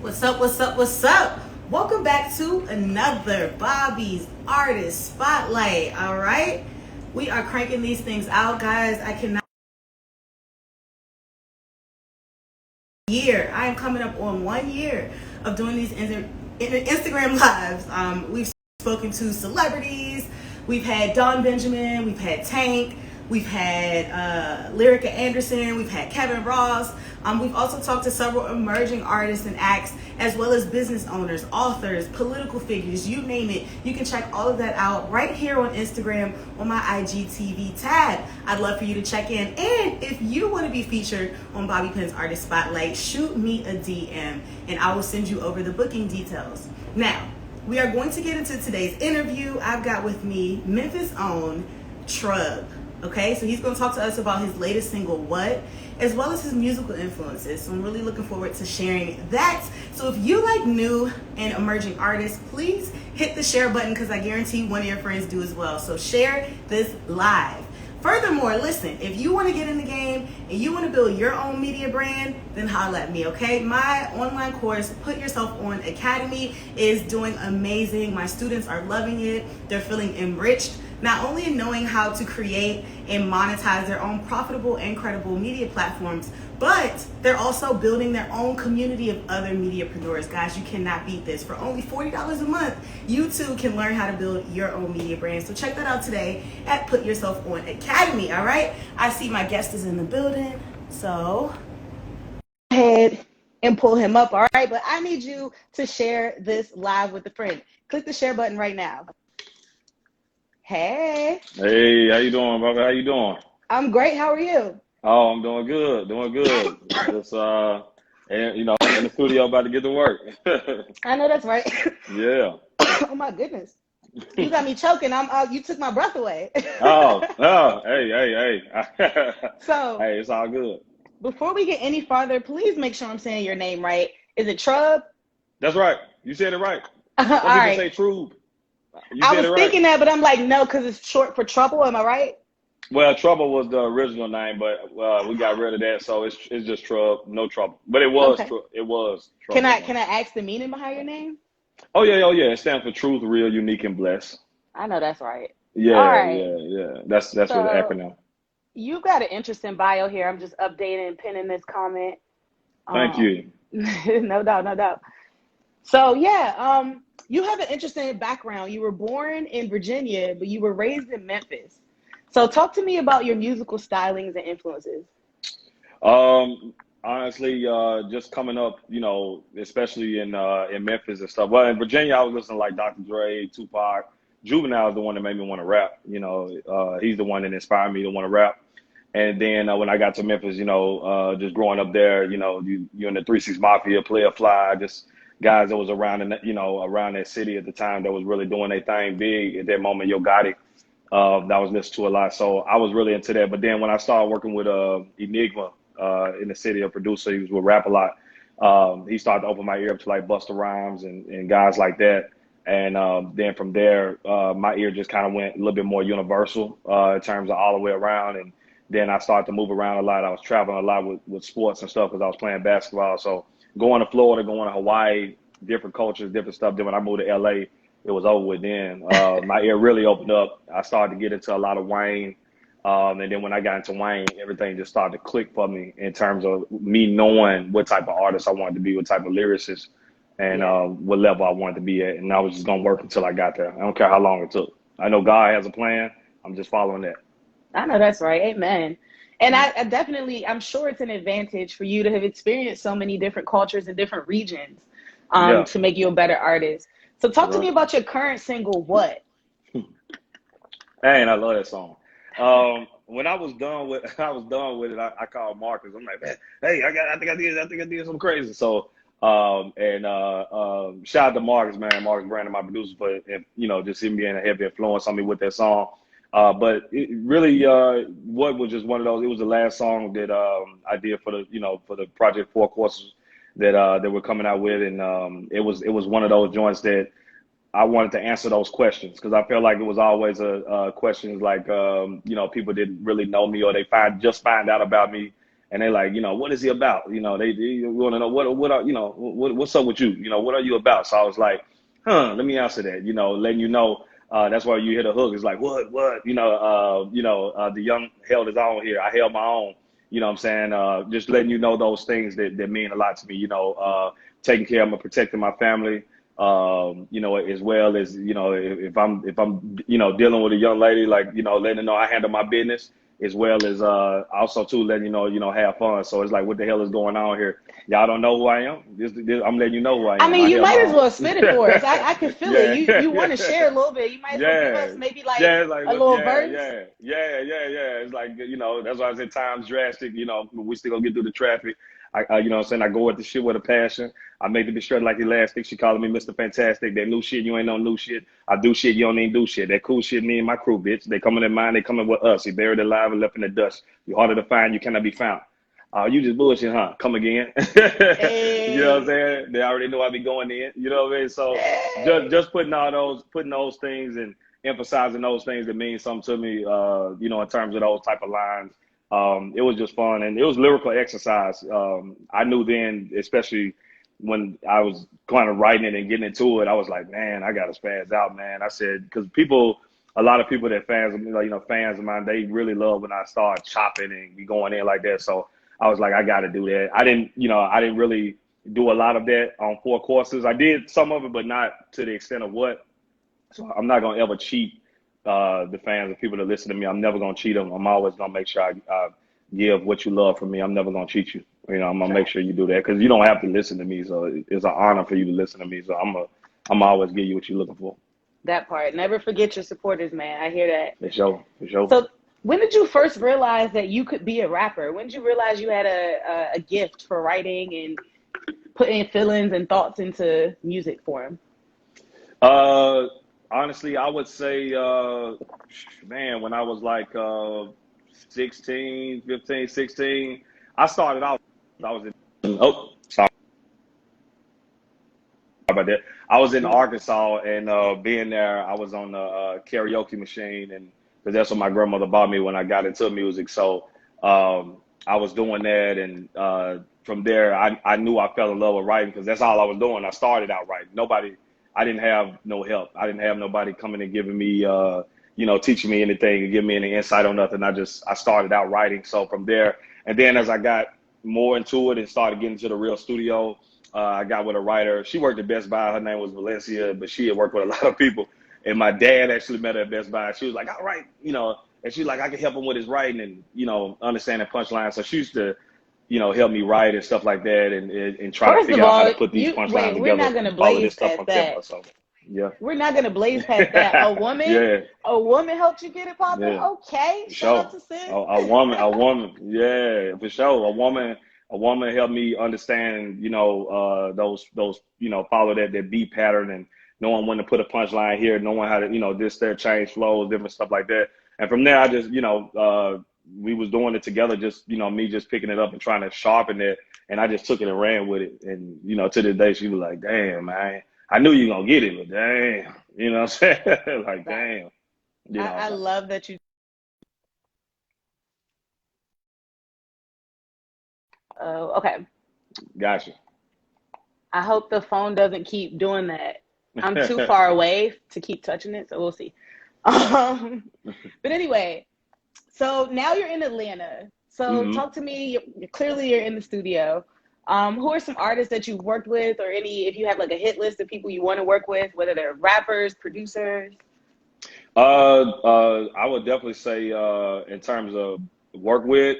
What's up? What's up? What's up? Welcome back to another Bobby's Artist Spotlight. All right, we are cranking these things out, guys. I cannot. I am coming up on 1 year of doing these Instagram lives. We've spoken to celebrities. We've had Don Benjamin. We've had Tank. We've had Lyrica Anderson. We've had Kevin Ross. We've also talked to several emerging artists and acts, as well as business owners, authors, political figures, you name it. You can check all of that out right here on Instagram on my IGTV tab. I'd love for you to check in. And if you want to be featured on Bobby Penn's Artist Spotlight, shoot me a DM and I will send you over the booking details. Now, we are going to get into today's interview. I've got with me Memphis' own Trub. Okay, so he's going to talk to us about his latest single, What, as well as his musical influences. So I'm really looking forward to sharing that. So if you like new and emerging artists, please hit the share button because I guarantee one of your friends do as well. So share this live. Furthermore, listen, if you want to get in the game and you want to build your own media brand, then holla at me, okay? My online course, Put Yourself On Academy, is doing amazing. My students are loving it. They're feeling enriched, not only in knowing how to create and monetize their own profitable and credible media platforms, but they're also building their own community of other mediapreneurs. Guys, you cannot beat this. For only $40 a month, you too can learn how to build your own media brand. So check that out today at Put Yourself On Academy, all right? I see my guest is in the building, so go ahead and pull him up, all right? But I need you to share this live with a friend. Click the share button right now. Hey. Hey, how you doing, brother? How you doing? I'm great. How are you? Oh, I'm doing good, doing good. Just and in the studio about to get to work. I know that's right. Yeah. Oh my goodness. You got me choking. You took my breath away. Hey. So, Hey, it's all good. before we get any farther, please make sure I'm saying your name right. Is it Trub? That's right. You said it right. All Some people right. say Trub. You I said was it right. thinking that, but I'm like, no, because it's short for trouble. Am I right? Well, Trouble was the original name, but we got rid of that, so it's just Trub, no trouble. But it was Okay. it was Can Trouble I once. can I ask the meaning behind your name? Oh yeah. It stands for Truth, Real, Unique, and Blessed. I know that's right. All Yeah, right. yeah, yeah. That's what the So acronym. you've got an interesting bio here. I'm just updating and pinning this comment. Thank you. No doubt, no doubt. So yeah, you have an interesting background. You were born in Virginia, but you were raised in Memphis. So talk to me about your musical stylings and influences. Honestly, just coming up, especially in Memphis and stuff. Well, in Virginia, I was listening to like Dr. Dre, Tupac. Juvenile is the one that made me want to rap. He's the one that inspired me to want to rap. And then when I got to Memphis, just growing up there, you in the 3 6 Mafia, Player Fly, just guys that was around around that city at the time that was really doing their thing big at that moment. Yo Gotti, that was listened to a lot. So I was really into that. But then when I started working with Enigma in the city, a producer, he was with rap a lot. He started to open my ear up to like Busta Rhymes and guys like that. And then from there, my ear just kind of went a little bit more universal in terms of all the way around. And then I started to move around a lot. I was traveling a lot with sports and stuff because I was playing basketball. So going to Florida, going to Hawaii, different cultures, different stuff. Then when I moved to LA, it was over with then. My ear really opened up. I started to get into a lot of Wayne. And then when I got into Wayne, everything just started to click for me in terms of me knowing what type of artist I wanted to be, what type of lyricist, and Yeah, what level I wanted to be at. And I was just going to work until I got there. I don't care how long it took. I know God has a plan. I'm just following that. I know that's right. Amen. And I definitely, I'm sure it's an advantage for you to have experienced so many different cultures and different regions Yeah. to make you a better artist. So talk to me Right. about your current single, What? And I love that song. When I was done with it, I called Marcus. I'm like, man, hey, I think I did something crazy. So shout out to Marcus, man, Marcus Brandon, my producer, for just him being a heavy influence on me with that song. But it really, what was just one of those. It was the last song that I did for the Project Four Courses that we're coming out with, and it was one of those joints that I wanted to answer those questions because I felt like it was always questions like people didn't really know me or they find out about me and they like, what is he about? They want to know what are, what's up with you? What are you about? So I was like, let me answer that. Letting you know. That's why you hit a hook. It's like, what? The young held his own here. I held my own. You know what I'm saying? Just letting you know those things that mean a lot to me. Taking care of protecting my family. As well as, if I'm dealing with a young lady, like, letting her know I handle my business, as well as also too letting have fun. So it's like, what the hell is going on here? Y'all don't know who I am. I'm letting you know who I am. I mean, you might as well spit it for us. I can feel yeah. it. You want to share a little bit. You might as well give us maybe like a little verse. Yeah. It's like, that's why I said time's drastic. We still gonna get through the traffic. I go at the shit with a passion. I make the bitch straight like elastic. She calling me Mr. Fantastic. That new shit, you ain't no new shit. I do shit, you don't even do shit. That cool shit, me and my crew, bitch. They coming in mine, they coming with us. You buried alive and left in the dust. You harder to find, you cannot be found. You just bullshit, huh? Come again. Hey. You know what I'm saying? They already know I be going in. You know what I mean? So just putting those things and emphasizing those things that mean something to me, in terms of those type of lines. It was just fun, and it was lyrical exercise. I knew then, especially when I was kind of writing it and getting into it, I was like, man, I got to spaz out, man. I said, because a lot of people that fans of mine, they really love when I start chopping and be going in like that. So I was like, I got to do that. I didn't really do a lot of that on 4 courses. I did some of it, but not to the extent of what. So I'm not going to ever cheat the fans and people that listen to me. I'm never going to cheat them. I'm always going to make sure I give what you love from me. I'm never going to cheat you. I'm going to make sure you do that, because you don't have to listen to me. So it's an honor for you to listen to me. So I'm always give you what you're looking for. That part. Never forget your supporters, man. I hear that. For sure. So when did you first realize that you could be a rapper? When did you realize you had a gift for writing and putting feelings and thoughts into music form? Honestly, I would say, when I was like 15, 16, I started out, I was sorry about that. I was in Arkansas, and being there, I was on the karaoke machine, and because that's what my grandmother bought me when I got into music. So I was doing that, and from there, I knew I fell in love with writing, because that's all I was doing. I started out writing. I didn't have no help. I didn't have nobody coming and giving me, teaching me anything and giving me any insight on nothing. I started out writing. So from there, and then as I got more into it and started getting to the real studio, I got with a writer. She worked at Best Buy. Her name was Valencia, but she had worked with a lot of people. And my dad actually met her at Best Buy. She was like, all right, and she's like, I can help him with his writing and, understanding punchlines. So she used to, help me write and stuff like that, and try to figure out how to put these punchlines together. We're not going to blaze past that. So, yeah. We're not going to blaze past that. A woman helped you get it popping? Yeah. Okay. Shout out to Sid. A woman. Yeah, for sure. A woman helped me understand, those, follow that beat pattern, and knowing when to put a punchline here, knowing how to, this, that, change flows, different stuff like that. And from there, I just, we was doing it together, just, me just picking it up and trying to sharpen it. And I just took it and ran with it. And, to this day, she was like, damn, man, I knew you gonna get it, but damn, you know what I'm saying? Like, damn. I love that you. Okay. Gotcha. I hope the phone doesn't keep doing that. I'm too far away to keep touching it, so we'll see. But anyway, so now you're in Atlanta. So talk to me. Clearly, you're in the studio. Who are some artists that you've worked with, or if you have like a hit list of people you want to work with, whether they're rappers, producers? I would definitely say, in terms of work with,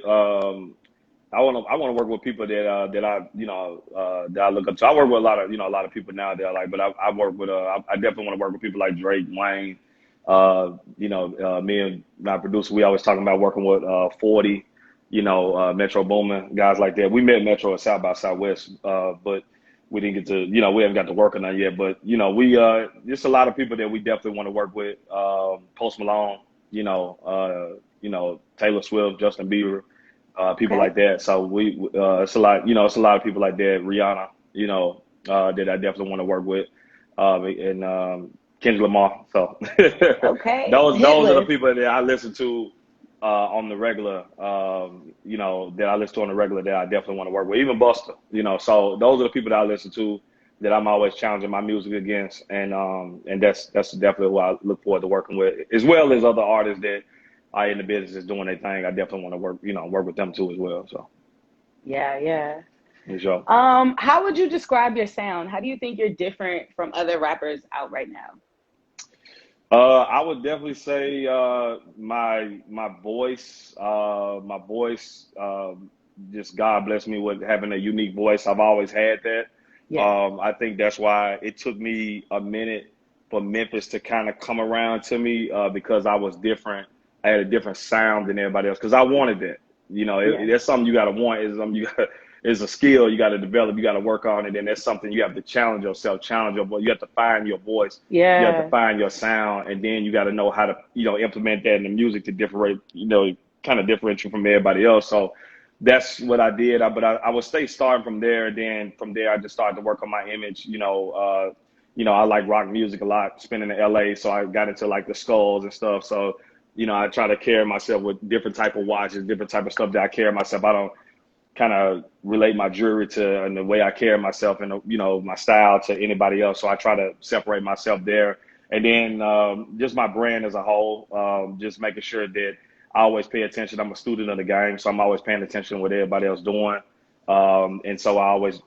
I want to work with people that I look up to. I work with a lot of people now that I like, but I work with I definitely want to work with people like Drake, Wayne. Me and my producer, we always talking about working with 40, Metro Boomin, guys like that. We met Metro at South by Southwest, but we didn't get to, we haven't got to work on that yet. But we just a lot of people that we definitely want to work with. Post Malone, Taylor Swift, Justin Bieber. People like that. So it's a lot, it's a lot of people like that. Rihanna, that I definitely want to work with, and Kendrick Lamar. So okay, those are the people that I listen to on the regular, you know, that I listen to on the regular that I definitely want to work with. Even Buster, you know. So those are the people that I listen to that I'm always challenging my music against, and that's definitely who I look forward to working with, as well as other artists that are in the business doing their thing. I definitely want to work with them too as well. So Yeah, yeah. for sure. How would you describe your sound? How do you think you're different from other rappers out right now? I would definitely say my voice, just God bless me with having a unique voice. I've always had that. Yeah, I think that's why it took me a minute for Memphis to kind of come around to me because I was different. I had a different sound than everybody else because I wanted that. You know, yeah, that's something you got to want. Is something you got. It's a skill you got to develop. You got to work on it, and that's something you have to challenge yourself. Challenge your voice. You have to find your voice. You have to yeah. find your sound, and then you got to know how to, implement that in the music to differentiate, kind of differentiate from everybody else. So that's what I did. But I would stay starting from there. Then from there, I just started to work on my image. I like rock music a lot. Spending in LA, so I got into like the skulls and stuff. So I try to carry myself with different type of watches, different type of stuff that I carry myself. I don't kind of relate my jewelry to and the way I carry myself and my style to anybody else. So I try to separate myself there, and then just my brand as a whole, just making sure that I always pay attention. I'm a student of the game, so I'm always paying attention to what everybody else doing, and so I always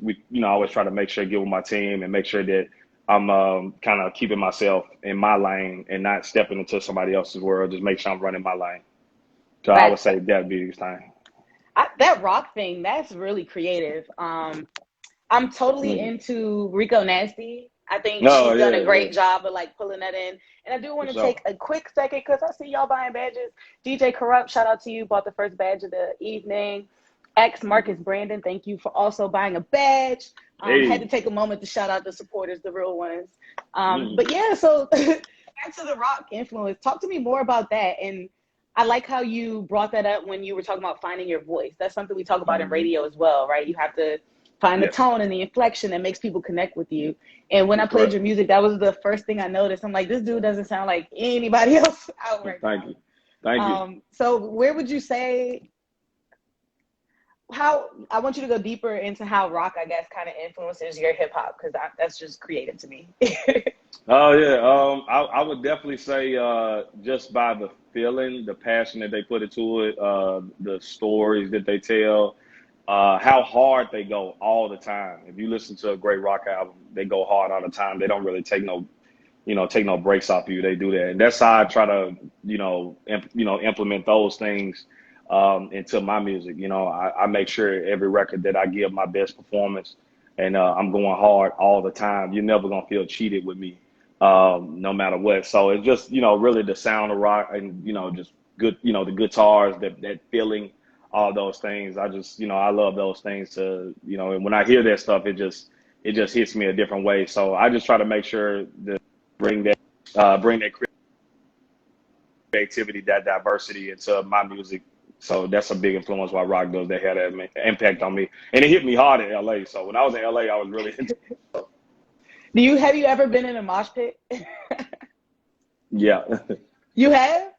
try to make sure I get with my team and make sure that I'm kind of keeping myself in my lane and not stepping into somebody else's world. Just make sure I'm running my lane. So I would But say that'd be the thing. that rock thing, that's really creative. I'm totally Mm-hmm. into Rico Nasty. I think No, he's done a yeah, yeah, great job of like pulling that in. And I do for want to sure. take a quick second because I see y'all buying badges. DJ Corrupt, shout out to you, bought the first badge of the evening. X Marcus Brandon, thank you for also buying a badge. Had to Hey. take a moment to shout out the supporters, the real ones. Mm. But yeah, so back to the rock influence. Talk to me more about that. And I like how you brought that up when you were talking about finding your voice. That's something we talk about in Mm-hmm. radio as well, right? You have to find the Yes, tone and the inflection that makes people connect with you. And when I that's played correct. your music, that was the first thing I noticed. I'm like, this dude doesn't sound like anybody else out right Thank now. you. Thank you. So where would you say how I want you to go deeper into how rock, I guess, kind of influences your hip hop because that's just creative to me. Oh yeah. I would definitely say just by the feeling, the passion that they put into it, the stories that they tell, how hard they go all the time. If you listen to a great rock album, they go hard all the time. They don't really take no breaks off you. They do that, and that's how I try to, implement those things into my music. I make sure every record that I give my best performance, and I'm going hard all the time. You're never gonna feel cheated with me, no matter what. So it's just, really the sound of rock, and just good, the guitars, that feeling, all those things. I just, I love those things to, and when I hear that stuff, it just hits me a different way. So I just try to make sure that bring that creativity, that diversity into my music. So that's a big influence why rock does that had that impact on me, and it hit me hard in LA. So when I was in LA, I was really into Have you ever been in a mosh pit? yeah. You have?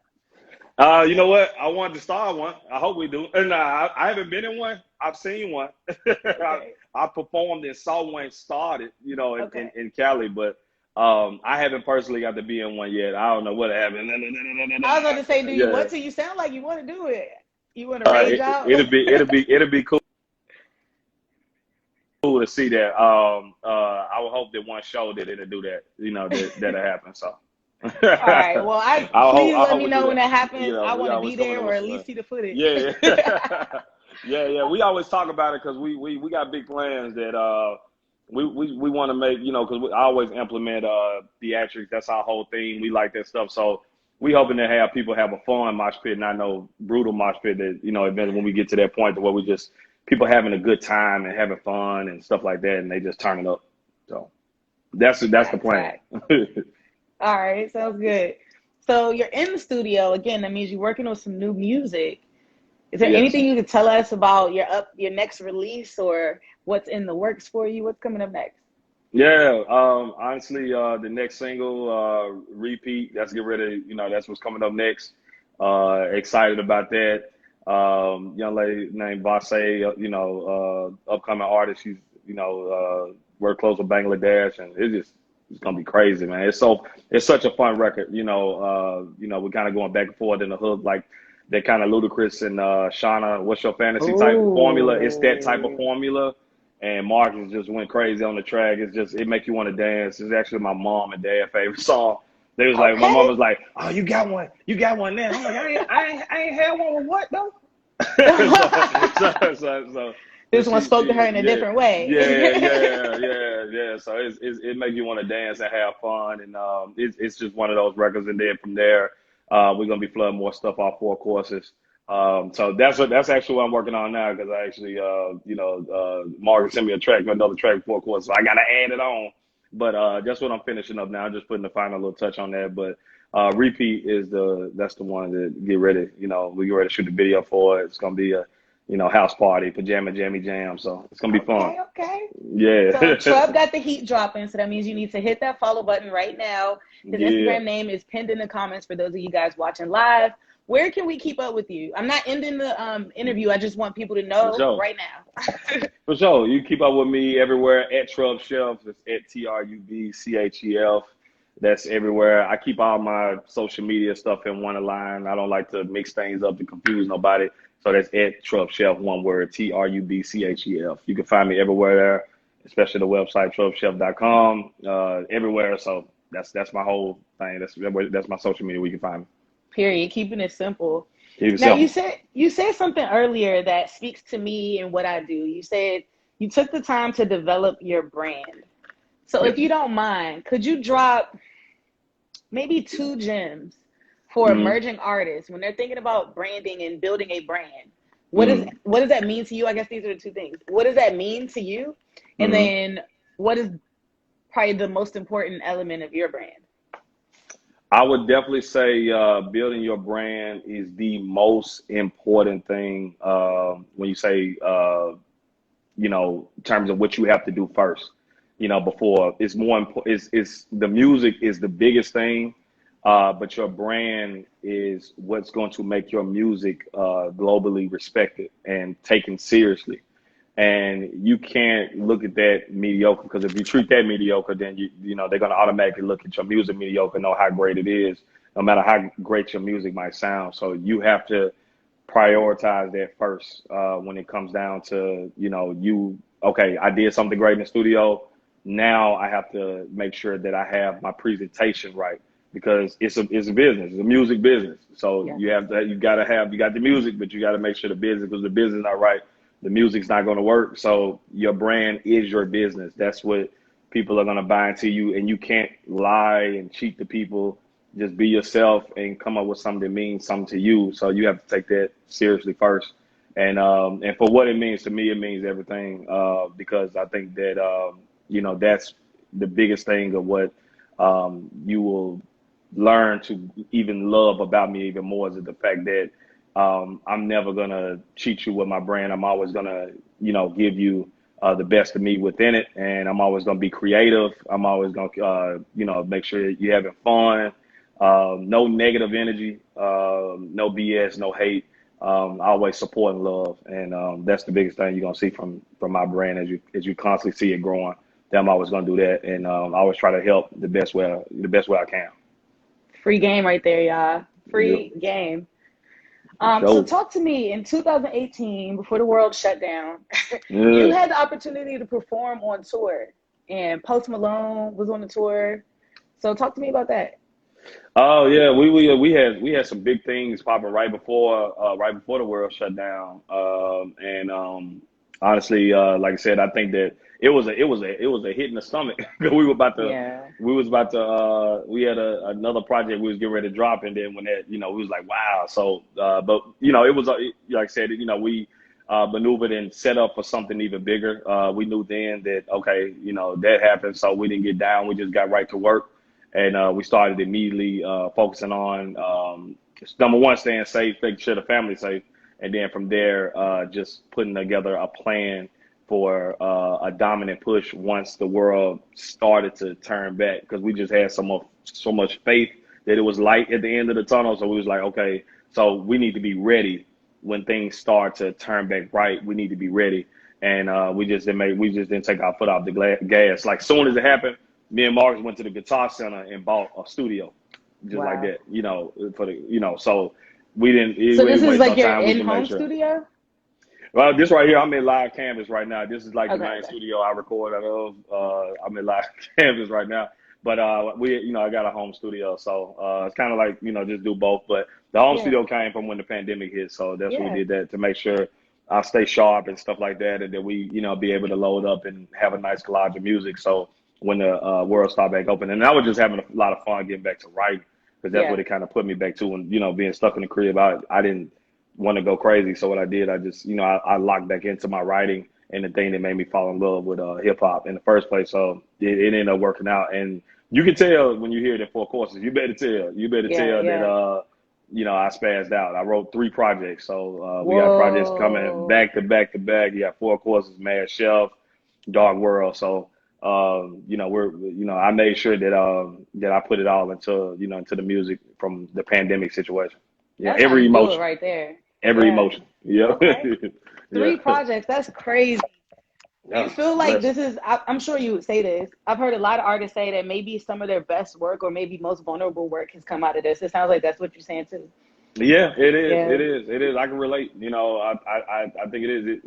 You know what? I wanted to start one. I hope we do. And I haven't been in one. I've seen one. Okay. I performed and saw one started, Okay. in Cali, but I haven't personally got to be in one yet. I don't know what happened. I was about to say, do you Yeah. want to? You sound like you want to do it. You want to rage out? It'll be cool to see that. I would hope that one show that it'll do that. That'll happen. So All right. Well, please I let hope me we do know when that. that happens. I We want to always be coming there up or with at some. least see the footage. Yeah, yeah. We always talk about it because we got big plans that we want to make. Because we always implement theatrics. That's our whole thing. We like that stuff. So we hoping to have people have a fun mosh pit, not no brutal mosh pit. That when we get to that point to where we just people having a good time and having fun and stuff like that, and they just turn it up. So that's the Facts, plan. facts. All right. Sounds good. So you're in the studio again. That means you're working on some new music. Is there Yes. anything you could tell us about your next release or what's in the works for you? What's coming up next? Yeah, honestly, the next single, Repeat, that's get ready, that's what's coming up next. Excited about that. Young lady named Vase, upcoming artist. She's, work close with Bangladesh, and it's gonna be crazy, man. It's such a fun record. We're kind of going back and forth in the hook, like that kind of Ludacris and Shauna. What's your fantasy type of formula? It's that type of Ooh. formula. And Marcus just went crazy on the track. It makes you want to dance. It's actually my mom and dad favorite song. They was like, my mom Okay. was like, "Oh, you got one now." I'm like, I ain't had one with what though? So This one spoke to her in a yeah, different way. yeah. So it makes you want to dance and have fun, and it's just one of those records. And then from there, we're gonna be flooding more stuff off 4 courses. So that's actually what I'm working on now, because I actually Margaret sent me another track 4 courses, so I gotta add it on. But that's what I'm finishing up now. I'm just putting the final little touch on that. But repeat that's the one to get ready. We get ready to shoot the video for it. It's gonna be a house party, pajama jammy jam. So it's gonna be fun. Okay. Yeah. So Trub got the heat dropping, so that means you need to hit that follow button right now. His Yeah. Instagram name is pinned in the comments for those of you guys watching live. Where can we keep up with you? I'm not ending the interview. I just want people to For know sure. right now. For sure. You keep up with me everywhere at Trub Shelf. It's at TRUBCHEF. That's everywhere. I keep all my social media stuff in one line. I don't like to mix things up to confuse nobody. So that's at Trub Shelf, one word, TRUBCHEF. You can find me everywhere there, especially the website, trubshelf.com, everywhere. So that's my whole thing. That's my social media where you can find me. Period. Keeping it simple. Keep it Now simple. you said something earlier that speaks to me and what I do. You said you took the time to develop your brand. So if Yep. you don't mind, could you drop maybe 2 gems for Mm-hmm. emerging artists when they're thinking about branding and building a brand? Mm-hmm. What does that mean to you? I guess these are the 2 things. What does that mean to you? And Mm-hmm. then what is probably the most important element of your brand? I would definitely say building your brand is the most important thing when you say, in terms of what you have to do first. Before it's more important. It's the music is the biggest thing, but your brand is what's going to make your music globally respected and taken seriously. And you can't look at that mediocre, because if you treat that mediocre, then they're gonna automatically look at your music mediocre, know how great it is, no matter how great your music might sound. So you have to prioritize that first when it comes down to okay, I did something great in the studio. Now I have to make sure that I have my presentation right, because it's a business, it's a music business. So Yeah. you got the music, but you got to make sure because the business is not right, the music's not going to work. So your brand is your business. That's what people are going to buy into you, and you can't lie and cheat the people. Just be yourself and come up with something that means something to you. So you have to take that seriously first. And for what it means to me, it means everything, because I think that that's the biggest thing of what you will learn to even love about me even more, is the fact that I'm never gonna cheat you with my brand. I'm always gonna, give you the best of me within it, and I'm always gonna be creative. I'm always gonna, make sure you're having fun. No negative energy, no BS, no hate. Always support and love, and that's the biggest thing you're gonna see from my brand as you constantly see it growing. That I'm always gonna do that, and I always try to help the best way I can. Free game right there, y'all. Yep, Free game. for So sure. talk to me. In 2018, before the world shut down, you Yeah. had the opportunity to perform on tour, and Post Malone was on the tour. So talk to me about that. Oh yeah, we had some big things popping right before the world shut down. And honestly, like I said, I think that it was a hit in the stomach. Yeah. We had another project we was getting ready to drop, and then when that, we was like, wow. So, but it was like I said, we maneuvered and set up for something even bigger. We knew then that, okay, that happened, so we didn't get down. We just got right to work. And we started immediately focusing on number one, staying safe, making sure the family's safe, and then from there, just putting together a plan for a dominant push once the world started to turn back, because we just had so much faith that it was light at the end of the tunnel. So we was like, okay, So we need to be ready when things start to turn back right. We need to be ready. And we just didn't take our foot off the gas. Like soon as it happened, me and Marcus went to the Guitar Center and bought a studio, just like Wow. that. So we didn't. So We this didn't is waste no like your time. We can in-home make sure. studio? Well, this right here, I'm in live canvas right now. This is like the Okay, main okay. studio I record out of. I'm in live canvas right now. But I got a home studio, so it's kind of like just do both. But the home Yeah, studio came from when the pandemic hit, so that's when we yeah, did that to make sure I stay sharp and stuff like that, and that we be able to load up and have a nice collage of music. So when the world started back open, and I was just having a lot of fun getting back to writing because that's yeah. what it kind of put me back to. When being stuck in the crib, I didn't want to go crazy, so what I did, I just I locked back into my writing and the thing that made me fall in love with hip hop in the first place. So it ended up working out, and you can tell when you hear it in Four Courses. You better tell. You better Yeah, tell that yeah. I spazzed out. I wrote 3 projects, so we got projects coming Whoa. back to back to back. You got Four Courses, Mad Chef, Dark World. So I made sure that I put it all into the music from the pandemic situation. Yeah, That's how every you do it emotion, right there. every Yeah. emotion. Yeah, Okay. yeah, 3 projects. That's crazy. Do you yeah. feel like Bless. this is, I'm sure you would say this. I've heard a lot of artists say that maybe some of their best work or maybe most vulnerable work has come out of this. It sounds like that's what you're saying too. Yeah, it is. Yeah. It is. It is. I can relate. I think it is.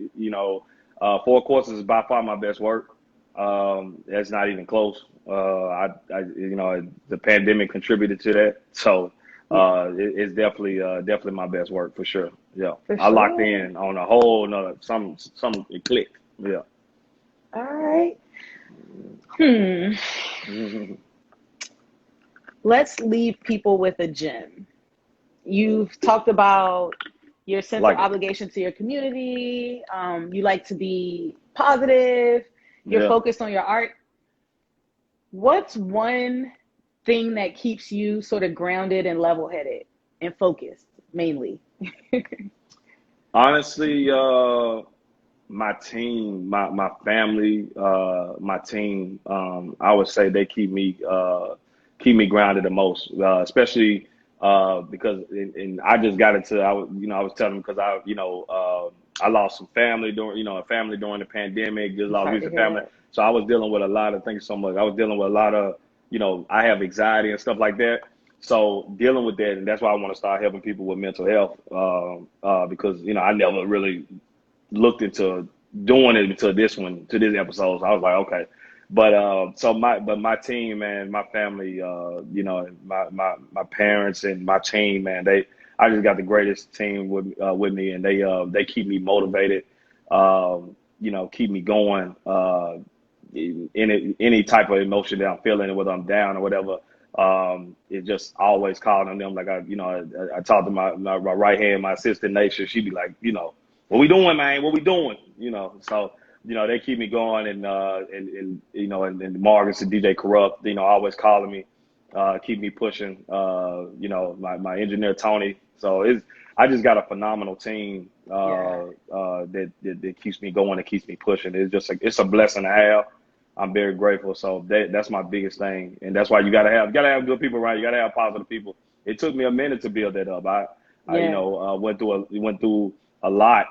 Four Courses is by far my best work. That's not even close. The pandemic contributed to that. So, Yeah. it's definitely my best work for sure. Yeah, For I locked sure. in on a whole nother some it clicked. Yeah. All right. Hmm. Mhm. Let's leave people with a gem. You've talked about your I sense of like it. obligation to your community. You like to be positive. You're Yeah. focused on your art. What's one thing that keeps you sort of grounded and level-headed and focused mainly? Honestly, my team, my family, my team, I would say they keep me grounded the most, especially because and I just got into I was telling them because I lost some family during a family during the pandemic, just I'm lost sorry to recent hear family, that. so I was dealing with a lot of things so much. I was dealing with a lot of I have anxiety and stuff like that. So dealing with that, and that's why I want to start helping people with mental health, because I never really looked into doing it until this episode. So I was like, okay. But my team, man, my family, my parents and my team, man, I just got the greatest team with me, and they keep me motivated, keep me going, any type of emotion that I'm feeling, whether I'm down or whatever. It just always calling on them. Like I talk to my right hand, my assistant Nature. She'd be like, what we doing, man? What we doing? So they keep me going, and Marcus and DJ Corrupt, always calling me, keep me pushing. My engineer Tony. So I just got a phenomenal team Yeah. that keeps me going and keeps me pushing. It's a blessing to have. I'm very grateful. So that's my biggest thing, and that's why you gotta have good people around. You gotta have positive people. It took me a minute to build that up. Yeah. Went through a lot,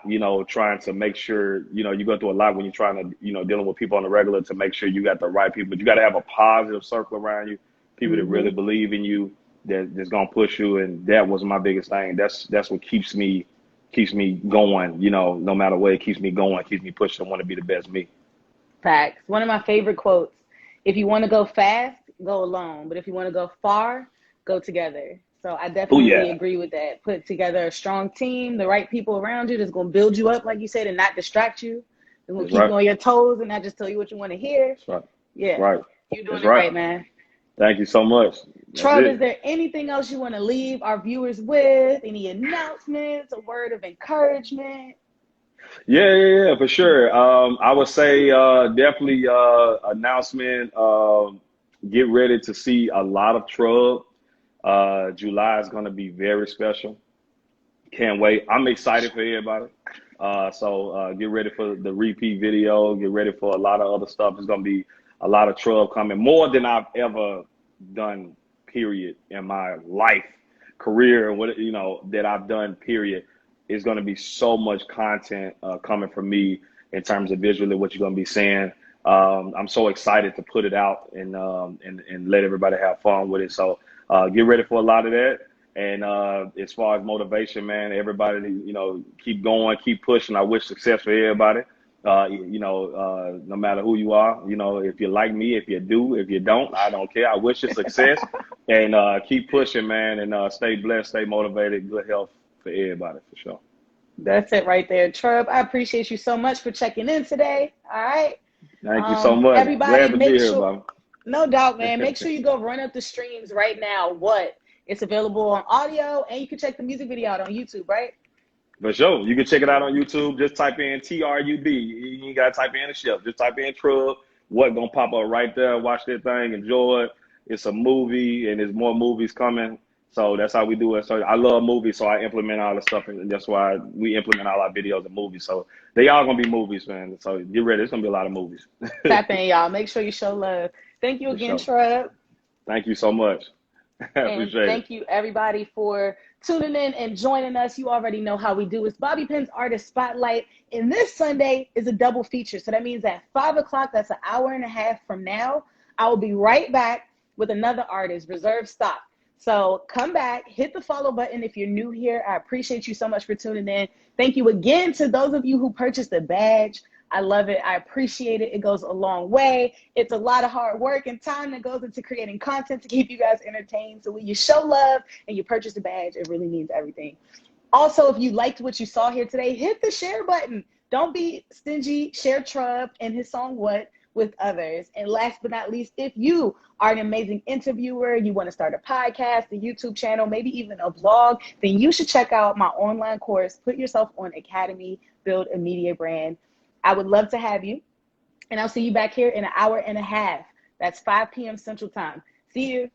trying to make sure, you go through a lot when you're trying to, dealing with people on the regular to make sure you got the right people. But you got to have a positive circle around you, people that really Mm-hmm. believe in you, that's gonna push you. And that was my biggest thing. That's what keeps me going. No matter what, it keeps me going, keeps me pushing. I want to be the best me. Facts. One of my favorite quotes. If you want to go fast, go alone. But if you want to go far, go together. So I Oh definitely yeah, agree with that. Put together a strong team, the right people around you that's going to build you up, like you said, and not distract you. They're going to that's keep right. you on your toes and not just tell you what you want to hear. That's right. That's Yeah, right. you're doing That's it right. right, man. Thank you so much. That's Trub, is it. there anything else you want to leave our viewers with? Any announcements, a word of encouragement? Yeah, for sure. I would say definitely announcement. Get ready to see a lot of Trub. July is going to be very special. Can't wait. I'm excited for everybody. So get ready for the repeat video. Get ready for a lot of other stuff. There's going to be a lot of Trub coming, more than I've ever done, period, in my life. career, what that I've done, period, is going to be so much content coming from me in terms of visually what you're going to be seeing. I'm so excited to put it out and let everybody have fun with it. So get ready for a lot of that. And as far as motivation, man, everybody, keep going, keep pushing. I wish success for everybody. No matter who you are, if you like me, if you do, if you don't, I don't care. I wish you success and keep pushing, man, and stay blessed, stay motivated, good health for everybody, for sure. That's it right there, Trub. I appreciate you so much for checking in today. All right. Thank you so much. Everybody, Glad to be here, Bob. No doubt, man. Make sure you go run up the streams right now. It's available on audio, and you can check the music video out on YouTube, right? For sure. You can check it out on YouTube. Just type in TRUB. You ain't got to type in the chef. Just type in Trub. What going to pop up right there. Watch that thing. Enjoy it. It's a movie, and there's more movies coming. So that's how we do it. So I love movies, so I implement all the stuff, and that's why we implement all our videos and movies. So they all going to be movies, man. So get ready. It's going to be a lot of movies. Tap in, y'all. Make sure you show love. Thank you again, Trub. Thank you so much. And thank you, everybody, for tuning in and joining us. You already know how we do. It's Bobby Penn's Artist Spotlight. And this Sunday is a double feature. So that means at 5 o'clock, that's an hour and a half from now, I will be right back with another artist, Reserve Stock. So come back, hit the follow button if you're new here. I appreciate you so much for tuning in. Thank you again to those of you who purchased a badge. I love it. I appreciate it. It goes a long way. It's a lot of hard work and time that goes into creating content to keep you guys entertained. So when you show love and you purchase a badge, it really means everything. Also, if you liked what you saw here today, hit the share button. Don't be stingy. Share Trub and his song What with others. And last but not least, if you are an amazing interviewer, you want to start a podcast, a YouTube channel, maybe even a blog, then you should check out my online course, Put Yourself on Academy, Build a Media Brand. I would love to have you, and I'll see you back here in an hour and a half. That's 5 p.m. Central Time. See you.